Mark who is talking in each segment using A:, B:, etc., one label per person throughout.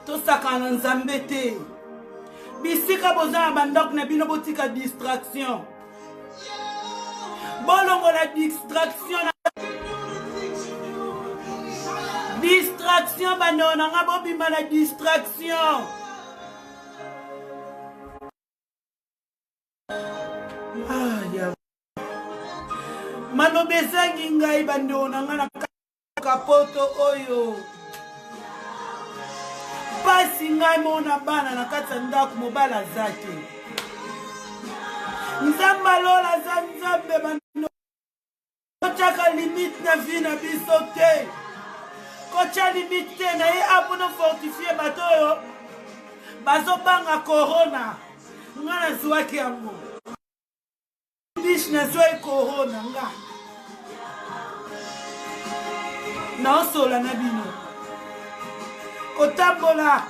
A: tosaka na nzambe te bisika bozala bandako na bino botika distraction bolongo la distraction bano nanga bobima na distraction malobezangi ngai bando nanga na kapoto oyo pasi ngai mona bana na kati ya ndako mobala zake nzambe alola za nzambe bando kotiaka limite na vie na biso te kotia limite te na ye apona fortifie bato oyo bazobanga corona nga nazwaki yango bishi nazwaki corona nga naosola na bino kotambola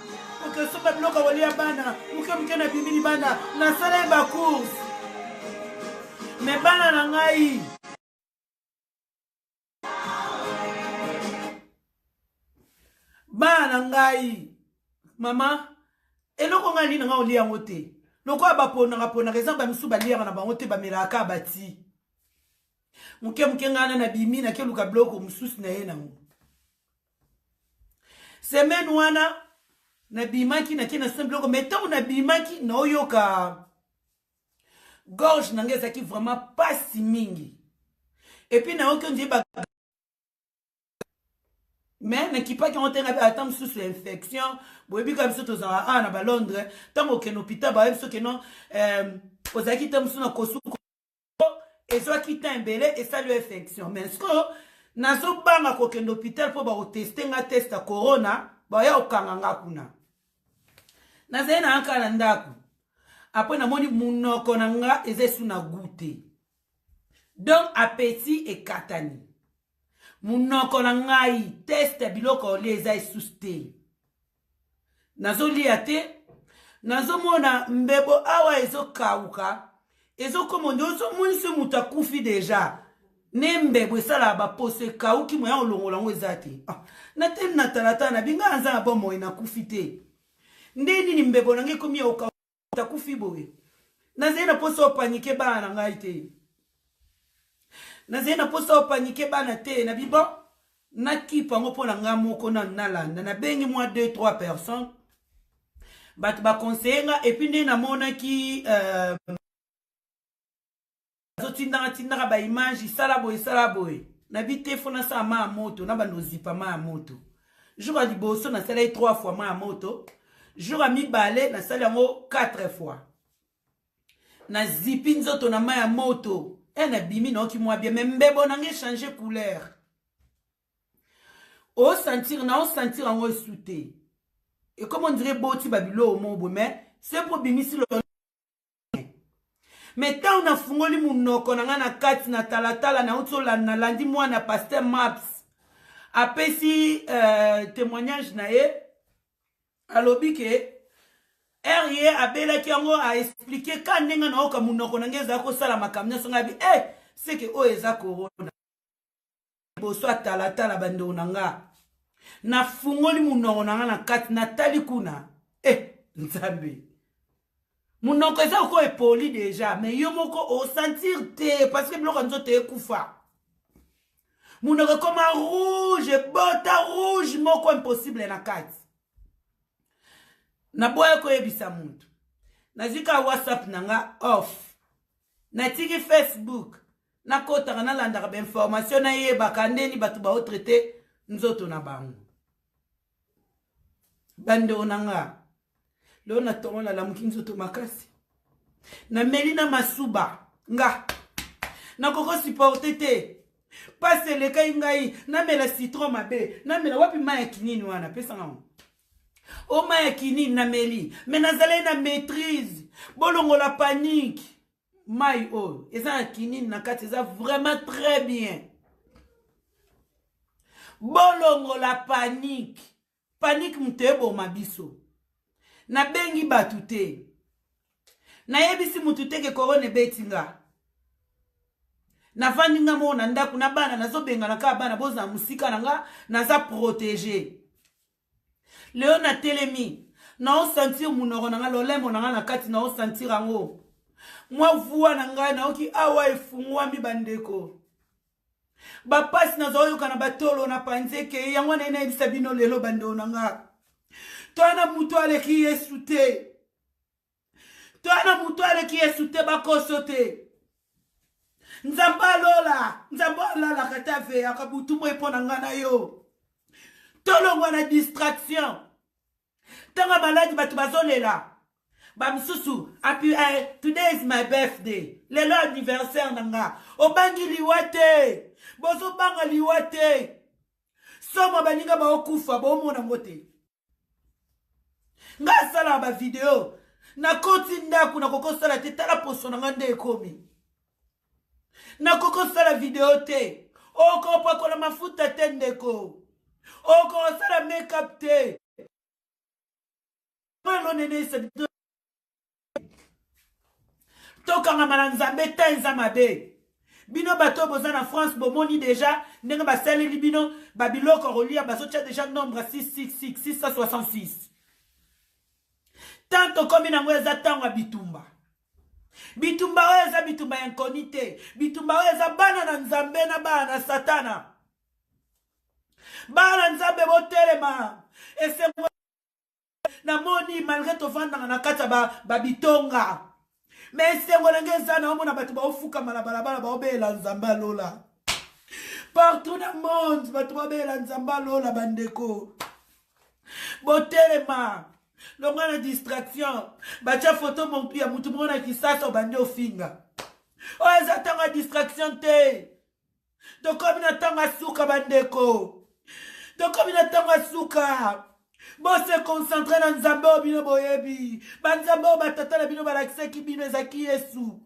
A: okesoba biloko kolia bana moke na bimili bana nasala ye bacourse me bana na ngai bana ngai mama eloko ngai nini nga olia yango te lokola baponaka exemple bamisu baliaka na bango te bamelaka bati moke ngana na bimi na keluka biloko mosusu na ye nango semaine wana na bimaki na kena semble biloko mais ntango na bimaki na oyoka gorge na ngai ezalaki vraiment pasi mingi epuis na yoki ondie mais nakipaki yango te nga ata mosusu infection boyebi ka biso tozala a na balondres ntango okende hôpital bayebi biso keno ozalaki te mosusu na kosuku ezwaki ta ebele esali infection mais sikoyo nazobanga kokende hôpital mpo bakoteste nga test ya corona baya okanga nga kuna nazali na yanka na ndako apres namoni munoko na nga eza esu na gute donc appétit ekatani munoko na ngai test ya biloko olia eza esusu te nazolia te nazomona mbebo awa ezokauka ezokomonde ozomonisi moto akufi deja ne mbebo esalaka baposo ekauki moya olongola yango eza te nateni na talatala na binga aza na bomoi nakufi te nde nini mbebo nange ekomi ya okakufi boye nazali na poso opanike bana na ngai te nazali na poso opanike bana te na bibo nakipa yango mpo na ngai moko nalanda nabengi mwa 2-3 personnes bato bakonseye nga epuis nde namonaki azotindaka baimage esala boye na bite fo nasala ma ya moto na bando ozipa ma ya moto jour ya liboso nasala ye 3 fois ma ya moto jour ya mibale nasala yango 4 fois nazipi nzoto na ma ya moto nabimi naoki mwa bien me mbebo nange change couleur osentir yango esu te et comme on dirait boti babilo omobo mais c'est pour bimisi lo mais tant on a fungoli munoko na nga na kati na talatala na utolanda landi mwana pasteur Maps apesi témoignage na ye alobi ke RIE abelaki yango a expliquer ka ndenga na oka munoko na ngeza ko sala makamnya songa bi c'est que o eza corona boso talatala bando na nga na fungoli munoko na nga na kati na tali kuna nzambe munoko eza ko epoli déjà mais yo moko o sentir te parce que biloko nzoto ekufa munoko comme rouge bota rouge moko impossible na kati na boya ko yebisa muntu nazika WhatsApp nanga off natiki Facebook nakotaka nalandaka ba information na yebaka ndeni bato ba traiter nzoto na bango bando nanga leo natongola la muki nzoto makasi na melina masuba nga nakoko supporter te passe le kai ngai na mela citron mabe na mela wapi maya kinini wana pesa ngao o maya kinini na meli mais nazale na maîtrise bolongo la panique mai o eza kinini na kati eza vraiment très bien bolongo la panique mutebo mabiso na bengi batu te na yebisi mutu te ke corona betinga na fandinga mo na ndaku na bana nazo benga na ka bana boza musika nanga naza protéger leo na telemi na sentir munoko nanga lolemo nanga na kati na sentir ango mwa voix na ngai na oki awa efungwami bandeko bapasi nazoyoka na batolo na panzeke yango na yebisa bino lelo bandeko nanga toana mutu aleki Yesu te toana mutu aleki Yesu te bakoso te nzamba lola kata ve akabutu mo epona nga na yo tolongwa na distraction tanga maladi batu bazolela bamsusu api today is my birthday lelo anniversaire nanga obangi liwa te bozobanga liwa te somo baninga baokufa bomona ngo te nga asala bavideo nakoti ndaku nakokosala te tala poso nanga nde ekomi nakokosala video te okopakola mafuta te ndeko okosala makeup te tokanga na nzambe ta eza mabe bino bato boza na France bomoni deja ndenge basaleli bino babiloko kolia bazotia deja nombre 666 tanto komi nango eza ntango ya bitumba bitumba oyo eza bitumba ya nkoni te bitumba oyo eza bana na nzambe na bana na satana bana na nzambe botelema esengo namoni malgré tovandanga na kati ya babitonga mais esengo ndenge eza na omona bato baofukama na balabala baobelela nzambe alola partout na monde bato baobelela nzambe alola bandeko botelema longa na distraction batia foto ya mutu moko na kisasa obandi ofinga oyo eza ntango ya distraction te tokomi na ntango ya suka bandeko tokomi na ntango ya suka bose concentre na nzambe oyo bino boyebi banzambe oyo batata na bino balakisaki bino ezaki Yesu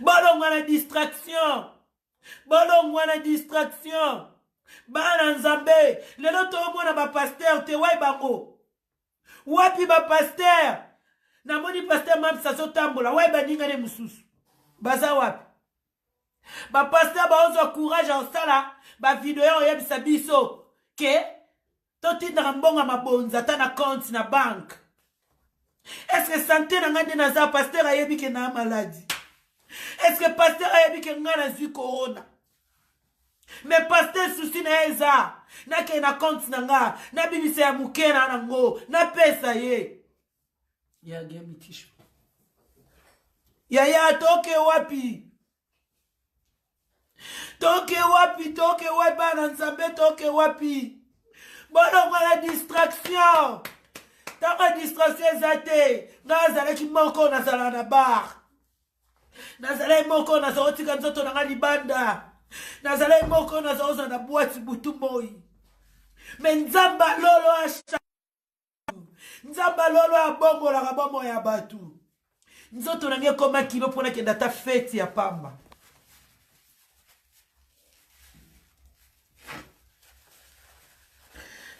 A: bolongwa na distraction bolongwa na distraction bana nzambe lelo toomona bapaster te wai bango wapi bapaster namoni paster mapisa azotambola wai baningane mosusu baza wapi bapaster baozwa courage osala bavideo oyebisa biso ke totindaka mbongo mabonzi ata na compte na banke eske sante na ngai nde naza paster ayebi ke na maladi eske paster ayebi ke ngai nazwi corona mais paster susi na ye eza nakei na compte na nga nabimisa ya moke na nango napesa ye yagemitisho yaya toke wapi toke wapi bana nzambe toke wapi bolongwa na distraction ntango distraction eza te nga azalaki moko nazala na bar nazalaki moko nazala otika nzoto na nga libanda nazalaki moko nazala na bwati butu moi me nzamba lolo asha nzamba lolo abongolaka bomo ya bato nzoto na nge ekoma kilo mpona kenda ata feti ya pamba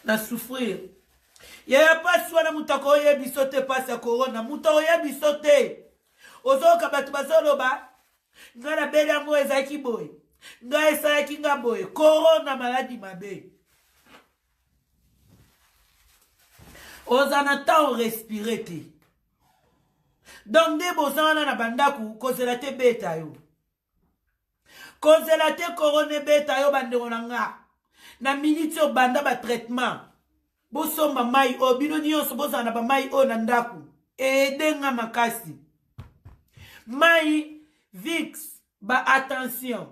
A: na souffrir yaya pasi wana mutu akoyebi biso te pasi ya korona mutu akoyebi biso te ozoyoka bato bazoloba ngai nabeli yango ezalaki boye ngai esalaki nga boye korona maladi mabe oza na ntango respire te donc nde boza wana na bandako kozela te beta yo kozela te korona ebeta yo bandeko na nga na miniti oyo banda batraitement bosomba mai oyo bino nyonso bozala na bamai oyo na ndako edenga makasi mai vix baattention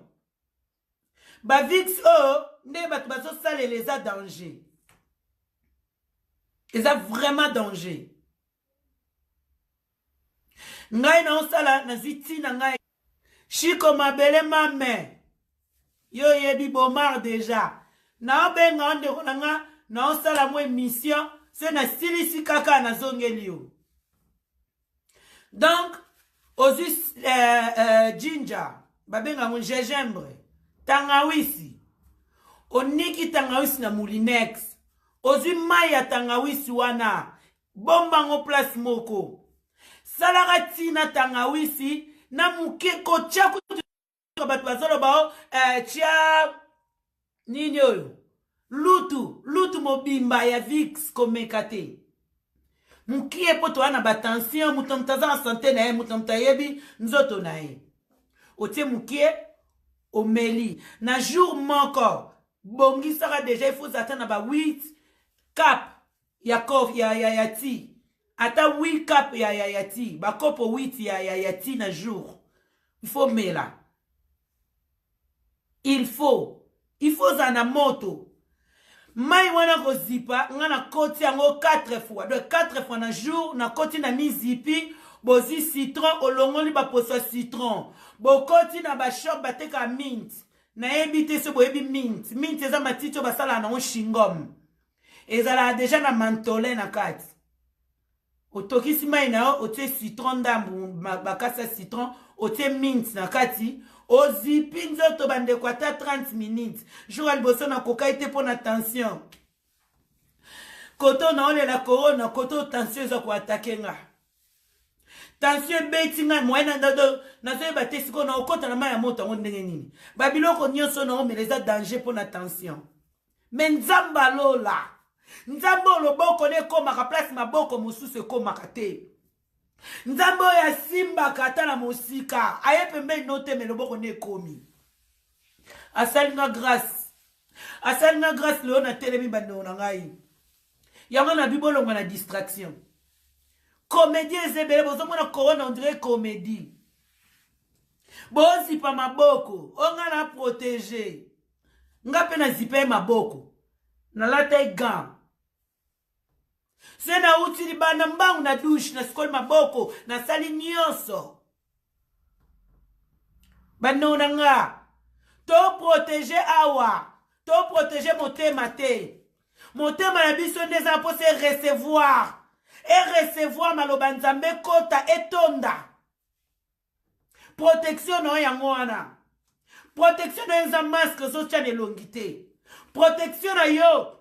A: bavix oyo nde bato bazosalela eza danger eza vraiment danger ngai naosala nazwi ntina ngai shiko mabele mame yo yebi bomar deja naobenga ndeko na nga naosala mo émission se nasilisi kaka nazongeli yo donc ozwi ginger babenga ngo gingembre tangawisi oniki tangawisi na moulinex ozwi mai ya tangawisi wana bombango place moko salaka tina tangawisi na muke kotia bato bazoloba tia nini oyo lutu mobimba ya vix komeka te mukie po towana batension mutu mutaza na sante na ye mutu mutayebi nzoto na ye otie mukie omeli na jour moko bongisaka deja il faut ata na ba 8 cap ya kof ya ti ata 8 cap ya ti bakopo 8 ya ti na jour il faut mela il faut za na moto mai wana kozipa nga na koti yango 4 fois donc 4 fois na jour na koti na mizipi bozi citron olongoli baposo citron bokoti na bashop bateka mint nayebi te so boyebi mint eza matiti oyo basala nango shingom ezala deja na mantole na kati otokisi mai na yo otie citron ndambu bakasa citron otie mint na kati ozipi nzoto bandeko ata 30 minutes jour aliboso na kokai te mpo na tension koto naolela korona koto tension eza koatake nga tension ebeti ngai moye nazoyeba te sikoyo na okota na mai ya moto yango ndenge nini babiloko nyonso na omela eza danger mpo na tension me nzambe alola nzambe oyo loboko na ekomaka place maboko mosusu ekomaka te nzambe oyo asimbaka ata na mosika aye pembeni noteme loboko na ekomi asalinga grâce leo na telemi bandeko na ngai yango na bibolongo na distraction comédie ezebele bozomona corona on dirait comédie bozipa maboko onga na protégé nga mpe na zipa ye maboko nalata ye gant se nauti libanda mbangu na douche nasikoli maboko nasali nyonso bandeko na nga toprotege awa toprotege motema te motema na biso nde eza mpo se recevoir maloba nzambe kota etonda protection na yo yango wana protection na yo eza masque ozotia na elongi te protection na yo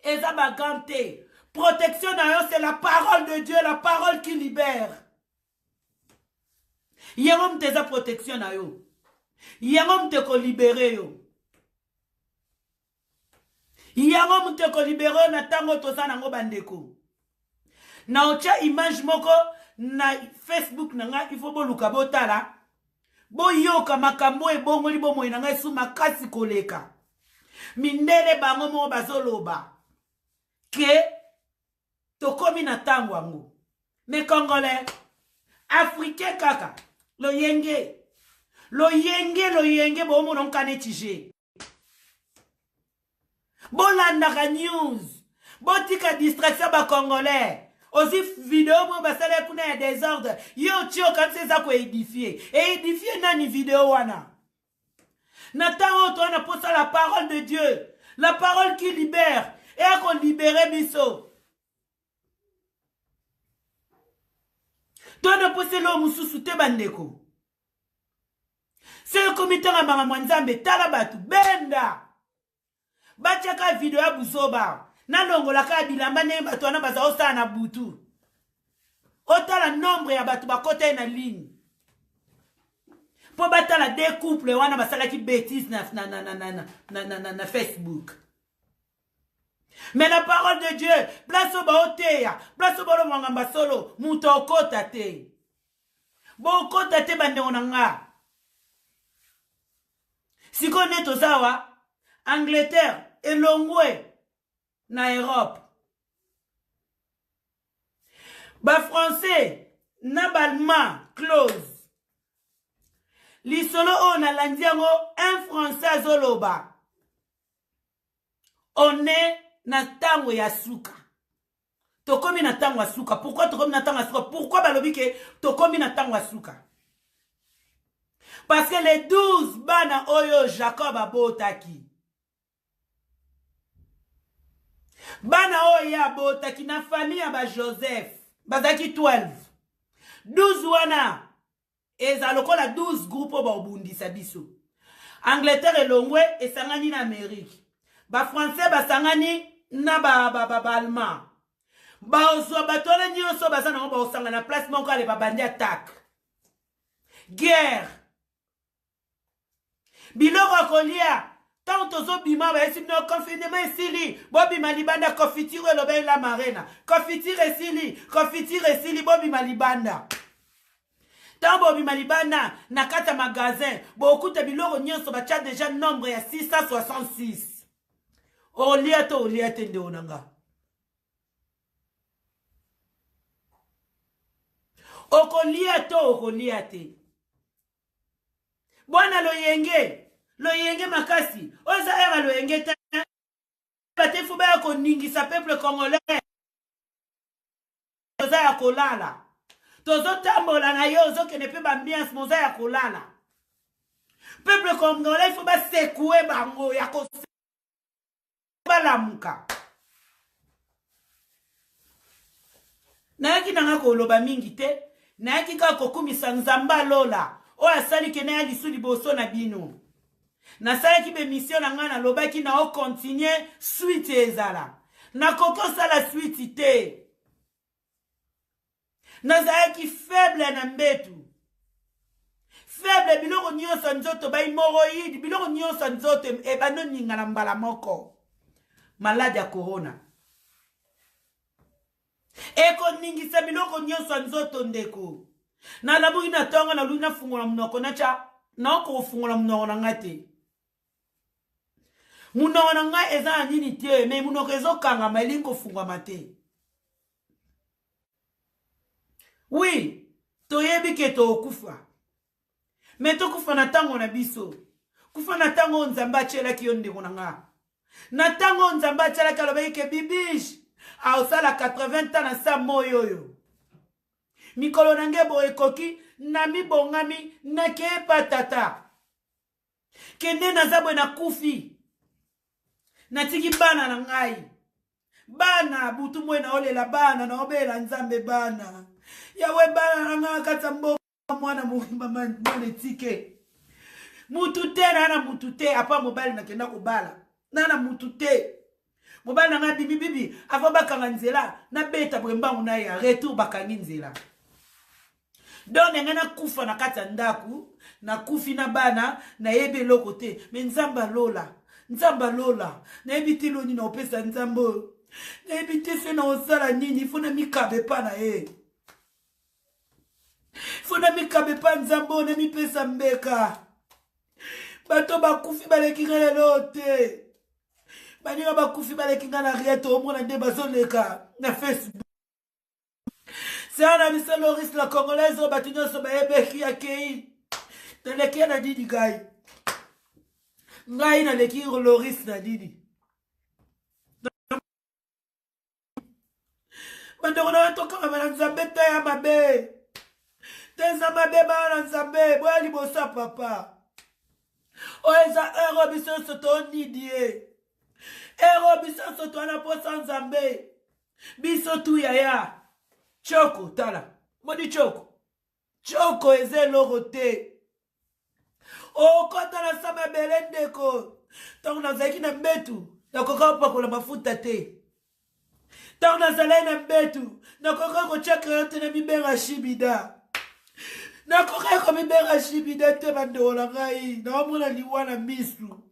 A: eza bagant te protection na yo c'est la parole de Dieu la parole qui libère yango mute eza protection na yo yango mute kolibere yo yango mute kolibere yo na ntango toza nango bandeko na otia image moko na Facebook na nga il faut boluka botala boyoka makambo ebongoli bomoi na nga esu makasi koleka mindele bango moko bazoloba ke tokomi na ntango yango me congolais africain kaka loyenge bomona nkane tije bolandaka news botika distraction bacongolais aussi vidéo mo basala kuna ya désordre yo tio kanisa eza koédifie édifie nani vidéo wana na ntango to wana posa la parole de Dieu la parole qui libère et ako libérer biso to na posa lo mususu te bandeko c'est comme tanga mama mwanzambe tala batu benda bachaka vidéo ya buzoba nalongola ka bilamba ne bato wana baza osala na butu otala nombre ya bato bakota na ligne po batala deux couples wana basalaki bêtise na Facebook mais la parole de Dieu place oba oteya place oba lomwanga solo muto okota te bokota te bandeko na nga siko ne tozawa Angleterre elongwe na Europe ba français na balma close lisolo on a landiango un français azoloba on est na tango ya suka tokomi na tango ya suka pourquoi tokomi na tango ya suka pourquoi balobi ke tokomi na tango ya suka parce que les 12 bana oyo Jacob abotaki bana oyo abotaki na famille ya ba Joseph bazaki 12 wana eza lokola 12 groupe ba obundisa biso Angleterre elongwe esangani na Amérique ba français basangani na ba allemand ba ozo batona nyonso bazana ba osanga na place moko ale babandi attaque guerre biloko kolia tant tozo bima ba esi no confinement esili bobima libanda confiture lobe la marena confiture esili bobima libanda tant bobima libanda na kata magasin bokuta biloko nyonso bacha déjà nombre ya 666 oliate nde onanga okolia te bwana loyenge makasi oza era loyenge te bate fuba ya koningisa peuple congolais oza ya kolala tozotambola na yo ozokende mpe bambiance moza ya kolala peuple congolais fuba sekue bango ya balamuka nayaki nanga koloba mingi te nayaki kaka kokumisa nzambe alola oyo asali kene ya lisu liboso na bino nasalaki bemission na ngai nalobaki na okontinue suite ezala nakoki osala suite te nazalaki faible na mbetu faible biloko nyonso nzoto baimoroide biloko nyonso nzoto ebanoninga na mbala moko maladi ya corona ekoningisa biloko nyonso nzoto ndeko nalabuki na tonga naluki nafungola munoko nacha naokofungola munoko na ngai te munoko na ngai eza na nini te me munoko ezokangama elingi kofungwama te wi toyebi ke tokufa me tokufa na ntango na biso kufa na ntango nzambe atyelaki yo ndeko na ngai na ntango nzambe atyelaki alobaki ke bibish aosala 80 ans na sa moyo oyo mikolo na nge boye ekoki na mibongami nakepa tata kende naza boye nakufi natiki bana na ngai bana butu mwe naolela bana naobela nzambe bana yawe bana na ngai kata mboka mwana mobimba mwana etike mutu te nana mutu te apa mobali nakenda kobala nana mutu te mobali na ngai bibi ava bakanga nzela nabeta boye mbangu na ya retour bakangi nzela donc ngai nakufa na kati ya ndaku nakufi na bana nayebi eloko te me nzambe alola nayebi te loni na opesa nzambe oyo nayebi te se na osala nini fo na mikabe pa na ye fo na mikabe pa nzambe oyo na mipesa mbeka bato bakufi baleki ngai lelo te baninga bakufi baleki ngai na rieto omona nde bazoleka na Facebook sana biso Loris la congolaise oyo bato nyonso bayebeki akei naleki na didi ngai naleki Loris na didi bandeko na tokanga na nzambe te ya mabe te za mabe bana na nzambe boya liboso ya papa oyo eza ero biso nyonso tonidie ero biso nyonso twana posa nzambe biso tu yaya Choko tala modi choko eze eloko te okota na sama ebele ndeko ntango nazalaki na mbetu nakoka kopakola mafuta te ntango nazalaki na mbetu nakoka kotyaka te na mibenga shibida nakoka komibenga shibida te bandeko na ngai naomona liwa na misu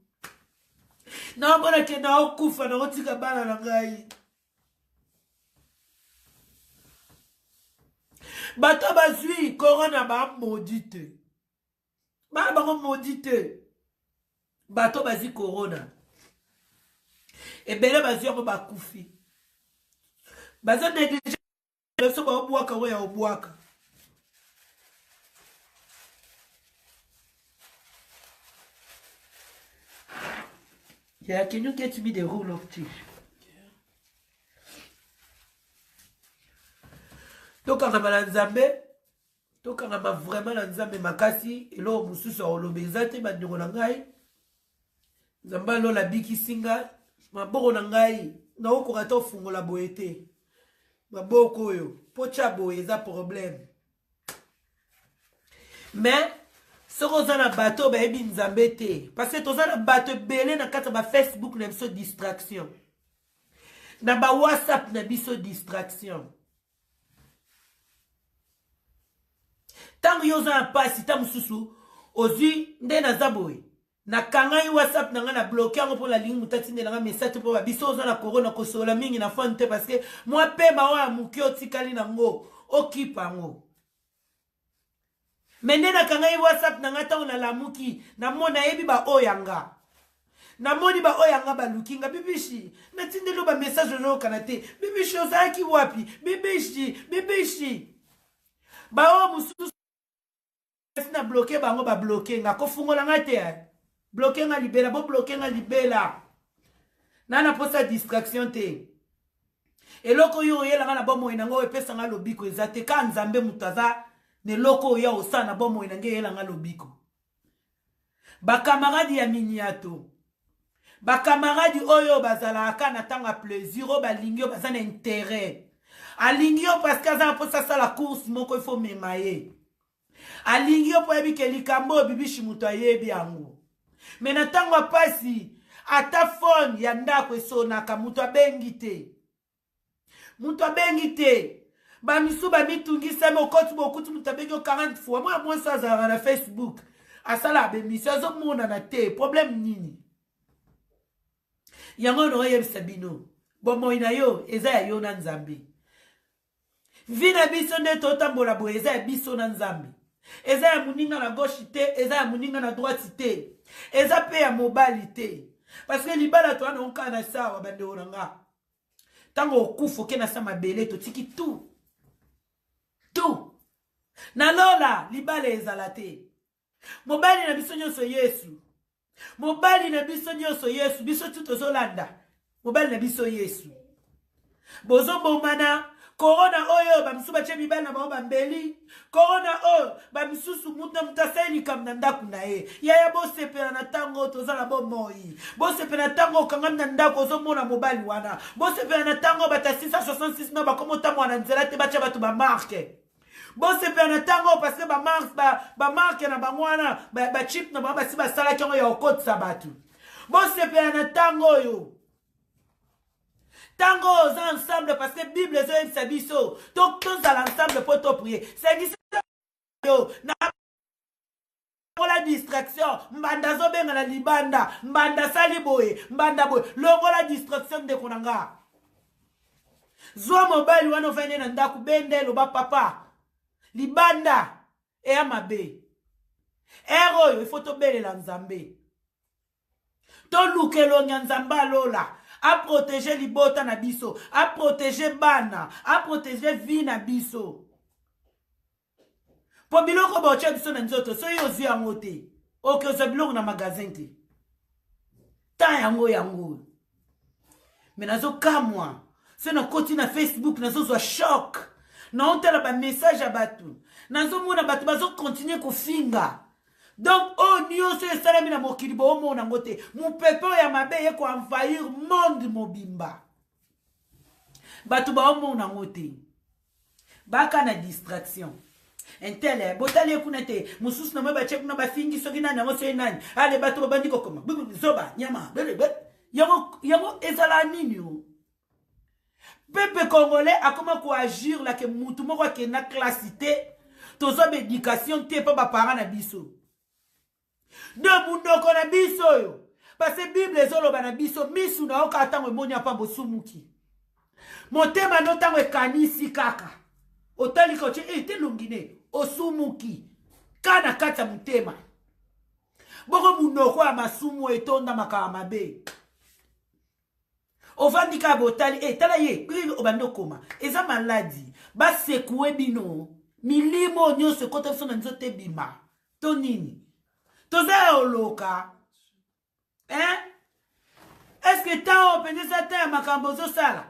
A: naomona ke naokufa nakotika bana na ngai bato bazwi corona bamodi te bana bango modi te bato bazwi corona ebele bazwi yango bakufi bazo neglige biso baobwaka oyo ya obwaka Yeah, can you get me the rule of teeth? Tokanga na nzambe tokanga vraiment na nzambe makasi elo mususu olobeza te bandeko na ngai nzamba lo la biki singa maboko na ngai na okoka to fungola boye te maboko oyo pocha boye eza problème mais soko za na bato bayebi nzambe te parce que toza na bato ebele na kati ba Facebook na biso distraction na ba WhatsApp na biso distraction tango yoza na pasi ta mususu ozwi nde naza boye na kangai WhatsApp nanga na bloqué ngo pour la ligne mutati ndelanga message pour biso za na corona ko sola mingi na fonte parce que moi pema wa muki otikali nango okipa ngo. Mende na kangai WhatsApp nanga ta na lamuki na mona yebi ba oyanga. Na moni ba oyanga ba lukinga bibishi na tindelo ba message jo kanate bibishi ozaki wapi bibishi ba o mususu na bloqué bango ba bloqué nga ko fungola ngate bloqué nga libela bo bloqué nga libela nana posa distraction te eloko yo yela nga na bomo inango epesa nga lobiko ezate ka nzambe mutaza ne loko ya osana bomo inange yela nga lobiko ba camarade ya miniato ba camarade oyo bazala aka na tanga plaisir o ba lingio bazana intérêt a lingio parce que za posa sala course moko il faut memaye a lingio po yebi ke likambo bibishi muto ayebi yango me na tango pasi ata phone ya ndako esonaka muto abengi te ba misu ba mitungisa me okoti bokuti muto abengi 40 fois moi ça za na Facebook asala be misu azo mona na te problème nini yango no yebisa bino bomo ina yo eza ya yo na nzambe vina biso nde totambola bo eza ya biso na nzambe eza ya muninga na gauche te eza ya muninga na droite te eza pe ya mobali te parce que libala to ana onka na sawa bande oranga tango okufu ke na sama bele to tiki tout na lola libala ezala te mobali na biso nyonso Yesu mobali na biso nyonso Yesu biso tuto zolanda mobali na biso Yesu bozo bomana corona oyo ba misuba che mibali na ba mbeli corona oyo ba misusu muta mutaseli kam na ndaku na ye ya bo sepela na tango tozala bo moi bo sepela na tango kangam na ndako zo mona mobali wana bo sepela na tango bata 666 no ba komota mwana nzela te bacha batu ba marque bo sepela na tango parce que ba marque na bangwana ba chip na ba si ba sala kyango ya okotsa batu bo sepela na tango yo tango aux ensemble parce que Bible est sabiso donc tous à l'ensemble pour te prier c'est yo na la distraction mbanda zo benga na libanda mbanda sali boye mbanda boye longo la distraction de konanga zo mobile wana vende na ndaku bende lo ba papa libanda e amabe ero il faut to bele la nzambe to lukelo nyanzamba lola a protéger libota na biso, a protéger bana, a protéger vie na biso. Po biloko ba ocha biso na nzoto, so yo zi yango te. Ok, so biloko na magasin te. Ta yango. Mais nazo kamwa. Se na koti na Facebook nazo zo choc. Na ontela ba message a batu. Nazo mona batu bazo continuer ko finga. Donc, oh, nyonso esalami na mokili bo mona ngote. Mon pepe ya mabe ye ko envahir monde mobimba. Batu ba mona ngote. Baka na distraction. Entele, botale kunete. Mususu na maba check na ba fingi soki na ngo se nani. Ale batu ba bandi kokoma. Zoba, nyama, bele. Yango ezala nini yo. Pepe congolais akoma ko agir la ke mutu moko ke na classité. Tozo be éducation te pa ba parents na biso. De mundoko na biso yo parce que Bible ezoloba na biso misu na oka tango emonya pa bosumuki motema no tango ekanisi kaka otali ko che te longine osumuki kana kata mutema boko mundoko ya masumu etonda makama mabe ovandika botali tala ye obando koma eza maladi ba sekoué bino milimo nyonso kota biso na nzote bima to nini toza oloka est-ce que tant on peut dire ça makambo zo sala